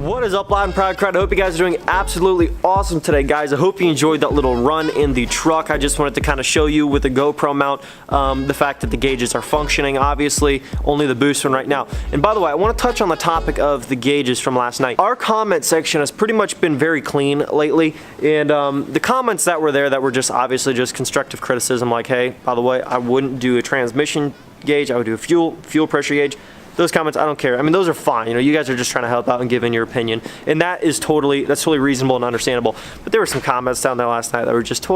What is up, loud and proud crowd? I hope you guys are doing absolutely awesome today, guys. I hope you enjoyed that little run in the truck. I just wanted to kind of show you with the GoPro mount the fact that the gauges are functioning. Obviously, only the boost one right now. And by the way, I want to touch on the topic of the gauges from last night. Our comment section has pretty much been very clean lately, and the comments that were there that were just obviously just constructive criticism, like, hey, by the way, I wouldn't do a transmission gauge, I would do a fuel pressure gauge. Those comments, I don't care. I mean, those are fine. You know, you guys are just trying to help out and give in your opinion, and that's totally reasonable and understandable. But there were some comments down there last night that were just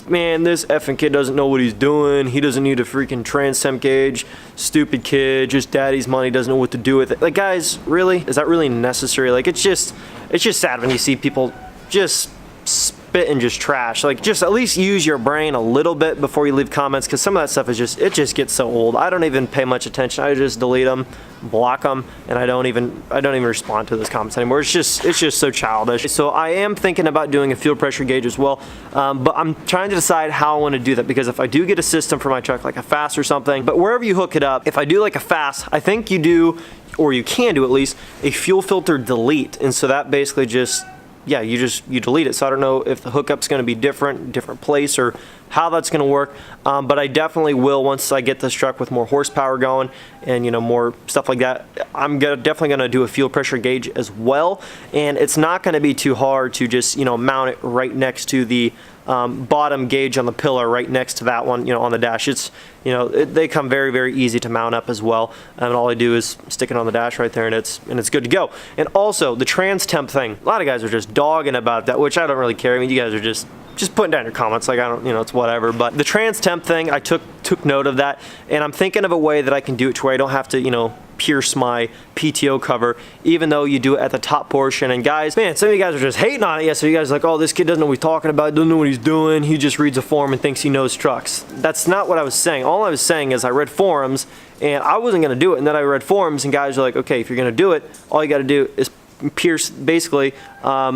man, this effing kid doesn't know what he's doing. He doesn't need a freaking trans temp gauge. Stupid kid, just daddy's money, doesn't know what to do with it. Like, guys, really? Is that really necessary? Like, it's just sad when you see people just spit and just trash. Like, just at least use your brain a little bit before you leave comments, because some of that stuff is it just gets so old. I don't even pay much attention. I just delete them, block them, and I don't even respond to those comments anymore. It's just so childish. So I am thinking about doing a fuel pressure gauge as well, but I'm trying to decide how I want to do that, because if I do get a system for my truck, like a FASS or something, but wherever you hook it up, if I do like a FASS, I think you do, or you can do at least, a fuel filter delete, and so that basically just, yeah, you delete it. So I don't know if the hookup's going to be different place, or how that's going to work, but I definitely will once I get this truck with more horsepower going and, you know, more stuff like that. I'm definitely going to do a fuel pressure gauge as well, and it's not going to be too hard to just, you know, mount it right next to the bottom gauge on the pillar, right next to that one, you know, on the dash. It's, you know, they come very easy to mount up as well, and all I do is stick it on the dash right there, and it's good to go. And also the trans temp thing, a lot of guys are just dogging about that, which I don't really care. I mean, you guys are just putting down your comments, like, I don't, you know, it's whatever. But the trans temp thing, I took note of that, and I'm thinking of a way that I can do it to where I don't have to, you know, pierce my PTO cover, even though you do it at the top portion. And guys, man, some of you guys are just hating on it. Yeah, so you guys are like, oh, this kid doesn't know what he's talking about, doesn't know what he's doing, he just reads a forum and thinks he knows trucks. That's not what I was saying. All I was saying is I read forums, and I wasn't going to do it, and then I read forums, and guys are like, okay, if you're going to do it, all you got to do is pierce, basically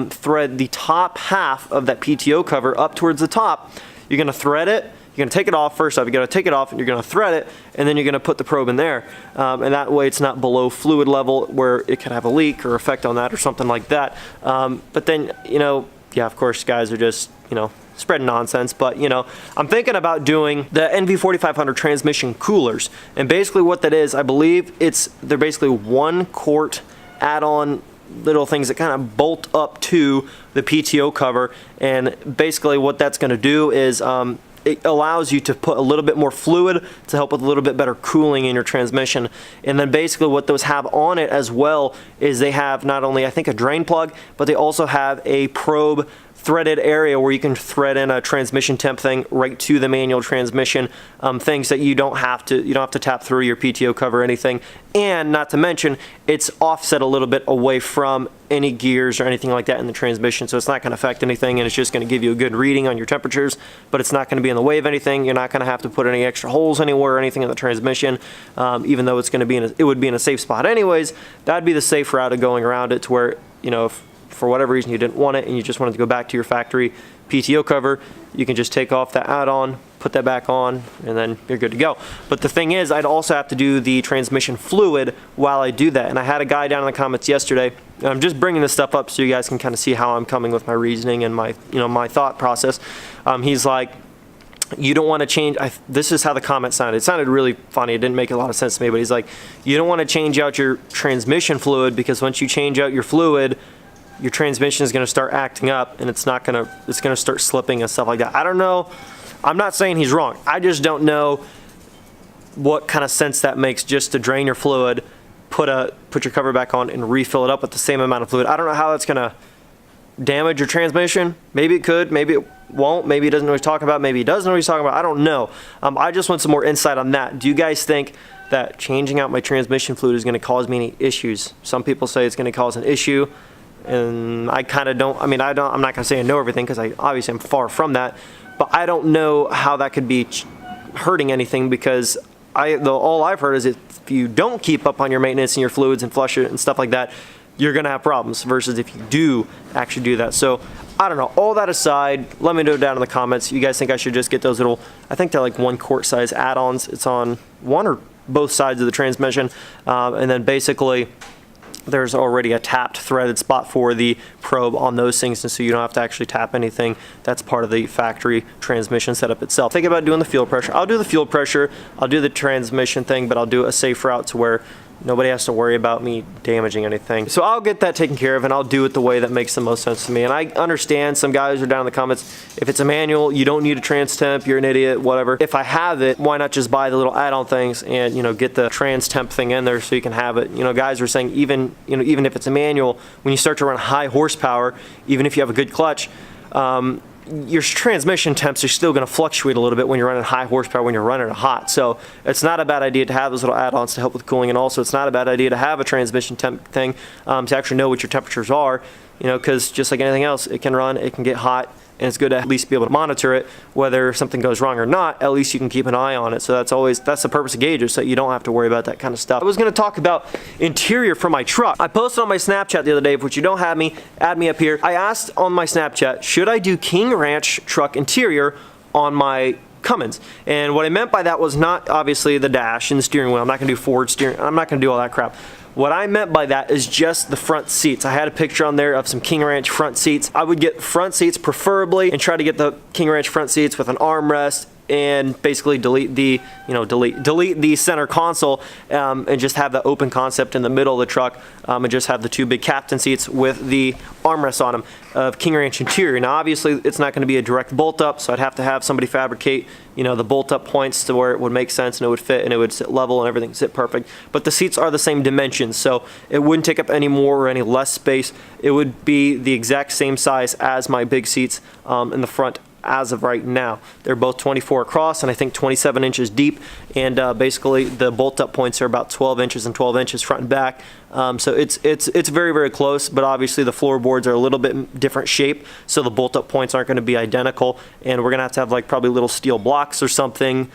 thread the top half of that PTO cover up towards the top. You're going to thread it. You're going to take it off first off. You're going to take it off, and you're going to thread it, and then you're going to put the probe in there, and that way it's not below fluid level where it could have a leak or effect on that or something like that. But then, you know, yeah, of course, guys are just, you know, spreading nonsense. But, you know, I'm thinking about doing the NV4500 transmission coolers, and basically what that is, I believe they're basically 1 quart add-on little things that kind of bolt up to the PTO cover, and basically what that's going to do is it allows you to put a little bit more fluid to help with a little bit better cooling in your transmission. And then basically what those have on it as well is they have not only, I think, a drain plug, but they also have a probe threaded area where you can thread in a transmission temp thing right to the manual transmission, things that you don't have to tap through your PTO cover or anything. And not to mention, it's offset a little bit away from any gears or anything like that in the transmission, so it's not going to affect anything, and it's just going to give you a good reading on your temperatures, but it's not going to be in the way of anything. You're not going to have to put any extra holes anywhere or anything in the transmission, even though it's going to be it would be in a safe spot anyways. That'd be the safe route of going around it, to where, you know, if for whatever reason you didn't want it and you just wanted to go back to your factory PTO cover, you can just take off that add-on, put that back on, and then you're good to go. But the thing is, I'd also have to do the transmission fluid while I do that. And I had a guy down in the comments yesterday, and I'm just bringing this stuff up so you guys can kind of see how I'm coming with my reasoning and my, you know, my thought process. He's like, you don't want to change, this is how the comment sounded. It sounded really funny. It didn't make a lot of sense to me, but he's like, you don't want to change out your transmission fluid, because once you change out your fluid, your transmission is going to start acting up, and it's going to start slipping and stuff like that. I don't know. I'm not saying he's wrong. I just don't know what kind of sense that makes, just to drain your fluid, put your cover back on, and refill it up with the same amount of fluid. I don't know how that's going to damage your transmission. Maybe it could, maybe it won't, maybe he doesn't know what he's talking about, maybe he does know what he's talking about. I don't know. I just want some more insight on that. Do you guys think that changing out my transmission fluid is going to cause me any issues? Some people say it's going to cause an issue, and I kind of don't. I mean, I'm not going to say I know everything, because I obviously am far from that, but I don't know how that could be hurting anything, because all I've heard is if you don't keep up on your maintenance and your fluids and flush it and stuff like that, you're going to have problems, versus if you do actually do that. So I don't know. All that aside, let me know down in the comments. You guys think I should just get those little, I think they're like 1 quart size add-ons. It's on one or both sides of the transmission, and then basically there's already a tapped threaded spot for the probe on those things, and so you don't have to actually tap anything. That's part of the factory transmission setup itself. Think about doing the fuel pressure. I'll do the fuel pressure, I'll do the transmission thing, but I'll do a safe route to where nobody has to worry about me damaging anything. So I'll get that taken care of, and I'll do it the way that makes the most sense to me. And I understand some guys are down in the comments, if it's a manual, you don't need a trans temp, you're an idiot, whatever. If I have it, why not just buy the little add-on things and, you know, get the trans temp thing in there so you can have it. You know, guys are saying even if it's a manual, when you start to run high horsepower, even if you have a good clutch, your transmission temps are still going to fluctuate a little bit when you're running high horsepower, when you're running it hot. So it's not a bad idea to have those little add-ons to help with cooling, and also it's not a bad idea to have a transmission temp thing to actually know what your temperatures are, you know, because just like anything else, it can run, it can get hot, and it's good to at least be able to monitor it. Whether something goes wrong or not, at least you can keep an eye on it. So that's the purpose of gauges, so you don't have to worry about that kind of stuff. I was going to talk about interior for my truck. I posted on my Snapchat the other day, which you don't have me, add me up here. I asked on my Snapchat, should I do King Ranch truck interior on my Cummins? And what I meant by that was not obviously the dash and the steering wheel. I'm not going to do forward steering. I'm not going to do all that crap. What I meant by that is just the front seats. I had a picture on there of some King Ranch front seats. I would get front seats preferably and try to get the King Ranch front seats with an armrest and basically delete the center console and just have the open concept in the middle of the truck and just have the two big captain seats with the armrests on them of King Ranch interior. Now obviously it's not going to be a direct bolt up, so I'd have to have somebody fabricate, you know, the bolt up points to where it would make sense and it would fit and it would sit level and everything sit perfect. But the seats are the same dimensions, so it wouldn't take up any more or any less space. It would be the exact same size as my big seats in the front as of right now. They're both 24 across and I think 27 inches deep, and basically the bolt up points are about 12 inches and 12 inches front and back. So it's very, very close, but obviously the floorboards are a little bit different shape, so the bolt up points aren't going to be identical, and we're going to have like probably little steel blocks or something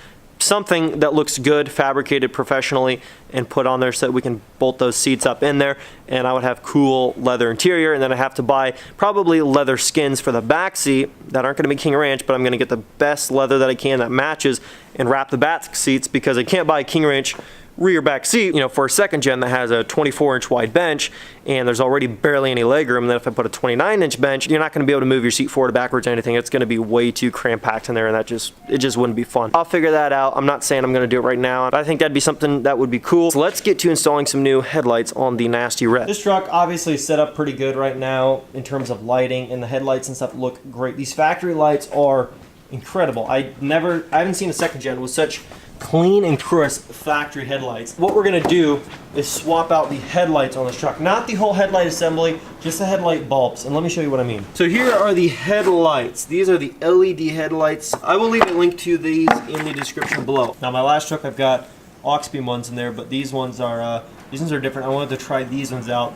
that looks good, fabricated professionally, and put on there so that we can bolt those seats up in there. And I would have cool leather interior, and then I have to buy probably leather skins for the back seat that aren't going to be King Ranch, but I'm going to get the best leather that I can that matches and wrap the back seats, because I can't buy a King Ranch rear back seat, you know, for a second gen that has a 24-inch wide bench and there's already barely any leg room. And then if I put a 29-inch bench, you're not going to be able to move your seat forward or backwards or anything. It's going to be way too cramped in there, and it just wouldn't be fun. I'll figure that out. I'm not saying I'm going to do it right now, but I think that'd be something that would be cool. So let's get to installing some new headlights on the Nasty Red. This truck obviously is set up pretty good right now in terms of lighting, and the headlights and stuff look great. These factory lights are incredible. I haven't seen a second gen with such clean and crisp factory headlights. What we're gonna do is swap out the headlights on this truck. Not the whole headlight assembly, just the headlight bulbs. And let me show you what I mean. So here are the headlights. These are the LED headlights. I will leave a link to these in the description below. Now my last truck, I've got aux beam ones in there, but these ones are different. I wanted to try these ones out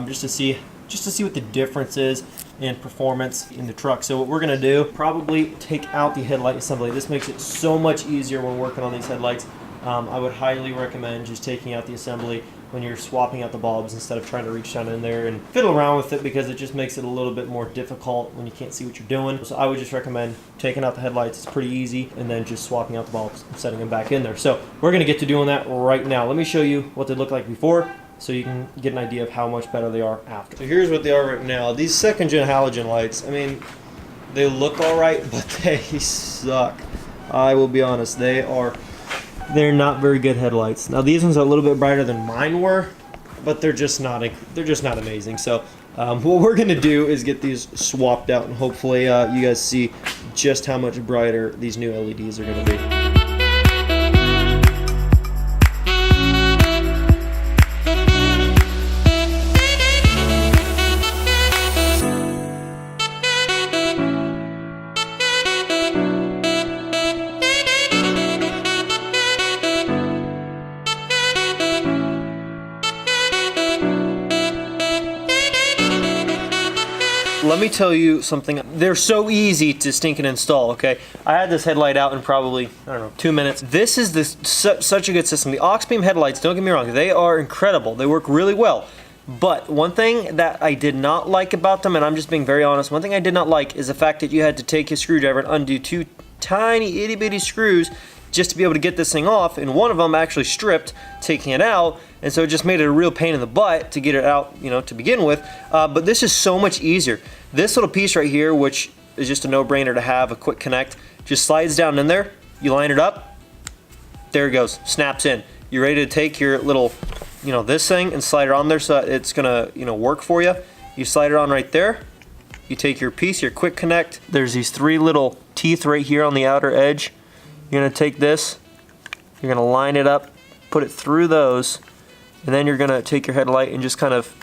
just to see what the difference is in performance in the truck. So what we're gonna do, probably take out the headlight assembly. This makes it so much easier when working on these headlights. I would highly recommend just taking out the assembly when you're swapping out the bulbs instead of trying to reach down in there and fiddle around with it, because it just makes it a little bit more difficult when you can't see what you're doing. So I would just recommend taking out the headlights. It's pretty easy, and then just swapping out the bulbs and setting them back in there. So we're gonna get to doing that right now. Let me show you what they look like before, so you can get an idea of how much better they are after. So here's what they are right now. These second gen halogen lights, I mean, they look all right, but they suck. I will be honest, they're not very good headlights. Now these ones are a little bit brighter than mine were, but they're just not amazing. So what we're gonna do is get these swapped out, and hopefully you guys see just how much brighter these new LEDs are gonna be. Let me tell you something. They're so easy to stinking install, okay? I had this headlight out in probably, I don't know, 2 minutes. This is such a good system. The aux beam headlights, don't get me wrong, they are incredible. They work really well. But one thing that I did not like about them, and I'm just being very honest, one thing I did not like is the fact that you had to take your screwdriver and undo two tiny itty bitty screws just to be able to get this thing off, and one of them actually stripped, taking it out, and so it just made it a real pain in the butt to get it out, you know, to begin with. But this is so much easier. This little piece right here, which is just a no-brainer to have, a quick connect, just slides down in there, you line it up, there it goes, snaps in. You're ready to take your little, you know, this thing and slide it on there so that it's gonna, you know, work for you. You slide it on right there. You take your piece, your quick connect. There's these 3 little teeth right here on the outer edge. You're gonna take this, you're gonna line it up, put it through those, and then you're gonna take your headlight and just kind of,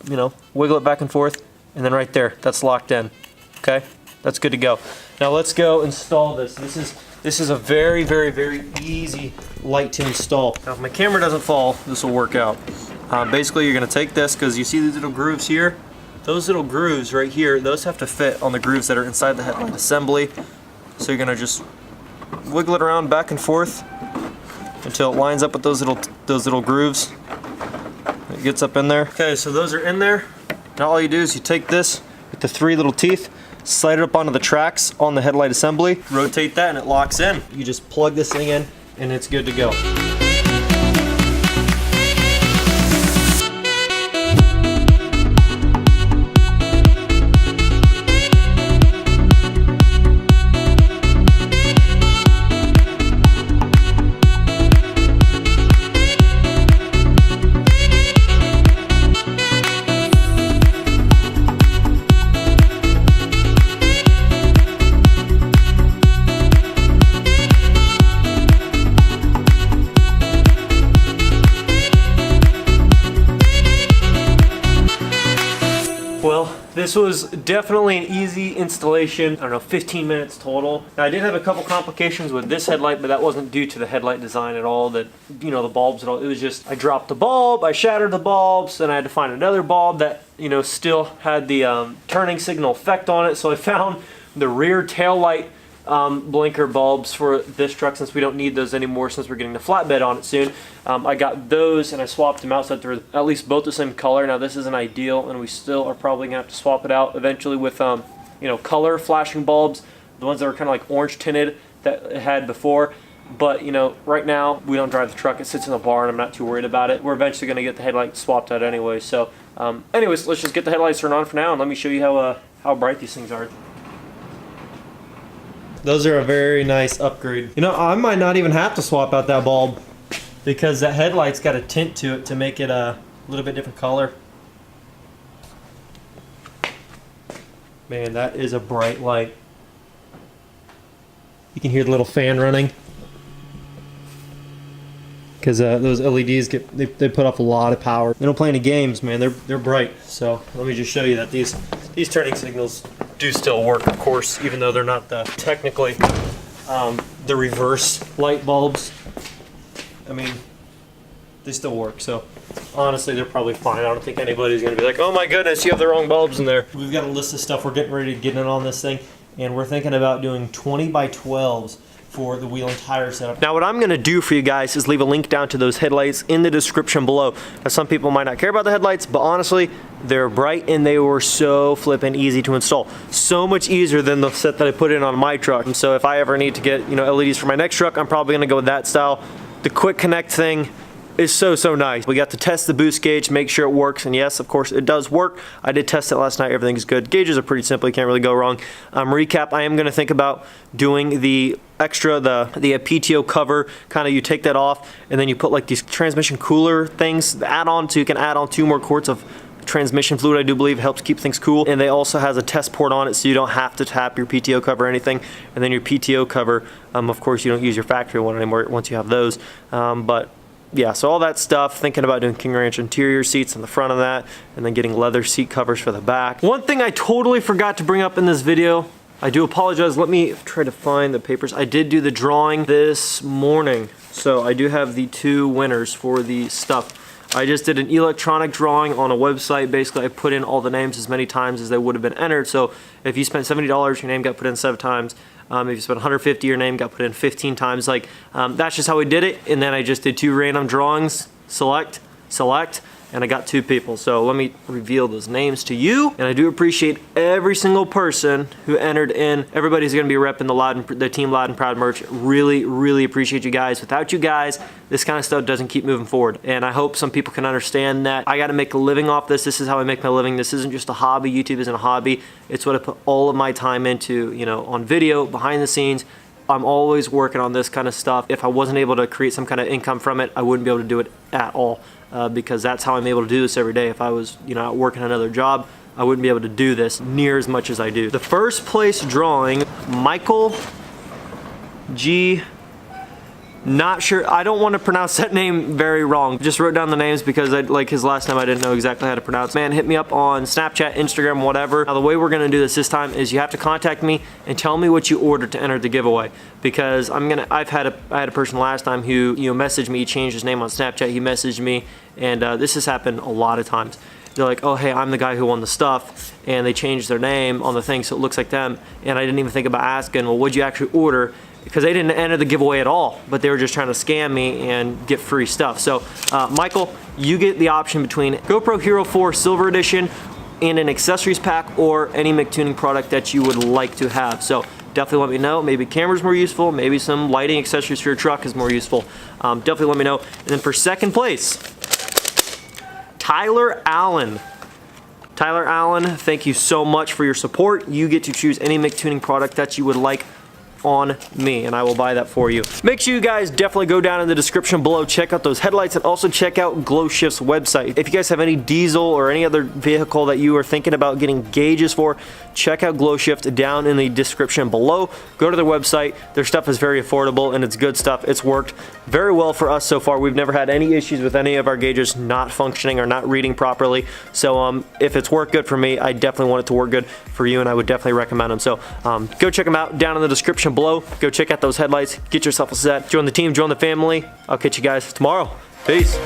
you know, wiggle it back and forth, and then right there, that's locked in. Okay, that's good to go. Now let's go install this. This is a very, very, very easy light to install. Now if my camera doesn't fall, this will work out. Basically, you're gonna take this, because you see these little grooves here? Those little grooves right here, those have to fit on the grooves that are inside the headlight assembly. So you're gonna just wiggle it around back and forth until it lines up with those little grooves. It gets up in there. Okay, so those are in there. Now all you do is you take this with the 3 little teeth, slide it up onto the tracks on the headlight assembly, rotate that, and it locks in. You just plug this thing in and it's good to go. Well, this was definitely an easy installation. I don't know, 15 minutes total. Now I did have a couple complications with this headlight, but that wasn't due to the headlight design at all, that, you know, the bulbs at all. It was just, I dropped the bulb, I shattered the bulbs, and I had to find another bulb that, you know, still had the turning signal effect on it. So I found the rear tail light blinker bulbs for this truck, since we don't need those anymore since we're getting the flatbed on it soon. I got those and I swapped them out so that they're at least both the same color. Now this isn't ideal, and we still are probably gonna have to swap it out eventually with you know, color flashing bulbs, the ones that were kind of like orange tinted that it had before. But you know, right now we don't drive the truck, it sits in the barn, I'm not too worried about it. We're eventually gonna get the headlight swapped out anyway. So anyways, let's just get the headlights turned on for now, and let me show you how bright these things are. Those are a very nice upgrade. You know, I might not even have to swap out that bulb, because that headlight's got a tint to it to make it a little bit different color. Man, that is a bright light. You can hear the little fan running, because those LEDs they put off a lot of power. They don't play any games, man. They're bright. So let me just show you that these turning signals do still work, of course, even though they're not technically the reverse light bulbs. I mean, they still work. So honestly, they're probably fine. I don't think anybody's gonna be like, oh my goodness, you have the wrong bulbs in there. We've got a list of stuff we're getting ready to get in on this thing, and we're thinking about doing 20 by 12s for the wheel and tire setup. Now what I'm gonna do for you guys is leave a link down to those headlights in the description below. Now some people might not care about the headlights, but honestly, they're bright and they were so flippin' easy to install. So much easier than the set that I put in on my truck. And so if I ever need to get, you know, LEDs for my next truck, I'm probably gonna go with that style. The quick connect thing is so nice. We got to test the boost gauge, make sure it works, and yes, of course, it does work. I did test it last night, everything's good. Gauges are pretty simple, you can't really go wrong. Recap, I am gonna think about doing the extra, the PTO cover, kind of you take that off, and then you put like these transmission cooler things, the add-on, so you can add on 2 more quarts of transmission fluid, I do believe, helps keep things cool. And they also has a test port on it, so you don't have to tap your PTO cover or anything. And then your PTO cover, of course, you don't use your factory one anymore once you have those. But yeah, so all that stuff, thinking about doing King Ranch interior seats in the front of that, and then getting leather seat covers for the back. One thing I totally forgot to bring up in this video, I do apologize, let me try to find the papers. I did do the drawing this morning, so I do have the 2 winners for the stuff. I just did an electronic drawing on a website. Basically, I put in all the names as many times as they would have been entered. So if you spent $70, your name got put in 7 times. If you spent $150, your name got put in 15 times. Like, that's just how we did it. And then I just did 2 random drawings, select, and I got 2 people. So let me reveal those names to you. And I do appreciate every single person who entered in. Everybody's gonna be repping the Team Loud and Proud merch. Really, really appreciate you guys. Without you guys, this kind of stuff doesn't keep moving forward. And I hope some people can understand that I gotta make a living off this. This is how I make my living. This isn't just a hobby. YouTube isn't a hobby. It's what I put all of my time into, you know, on video, behind the scenes. I'm always working on this kind of stuff. If I wasn't able to create some kind of income from it, I wouldn't be able to do it at all, because that's how I'm able to do this every day. If I was, you know, out working another job, I wouldn't be able to do this near as much as I do. The first place drawing, Michael G. Not sure, I don't want to pronounce that name very wrong. Just wrote down the names because like his last name I didn't know exactly how to pronounce. Man, hit me up on Snapchat, Instagram, whatever. Now the way we're gonna do this time is you have to contact me and tell me what you ordered to enter the giveaway, because I had a person last time who, you know, messaged me, he changed his name on Snapchat, he messaged me, and this has happened a lot of times. They're like, oh hey, I'm the guy who won the stuff, and they changed their name on the thing so it looks like them, and I didn't even think about asking, well, what'd you actually order? Because they didn't enter the giveaway at all, but they were just trying to scam me and get free stuff. So Michael, you get the option between GoPro Hero 4 Silver Edition and an accessories pack, or any McTuning product that you would like to have. So definitely let me know. Maybe camera's more useful, maybe some lighting accessories for your truck is more useful. Definitely let me know. And then for second place, Tyler Allen. Tyler Allen, thank you so much for your support. You get to choose any McTuning product that you would like on me, and I will buy that for you. Make sure you guys definitely go down in the description below, check out those headlights, and also check out GlowShift's website. If you guys have any diesel or any other vehicle that you are thinking about getting gauges for, check out GlowShift down in the description below. Go to their website. Their stuff is very affordable and it's good stuff. It's worked very well for us so far. We've never had any issues with any of our gauges not functioning or not reading properly. So if it's worked good for me, I definitely want it to work good for you, and I would definitely recommend them. So go check them out down in the description below. Go check out those headlights, get yourself a set, join the team, join the family. I'll catch you guys tomorrow. Peace.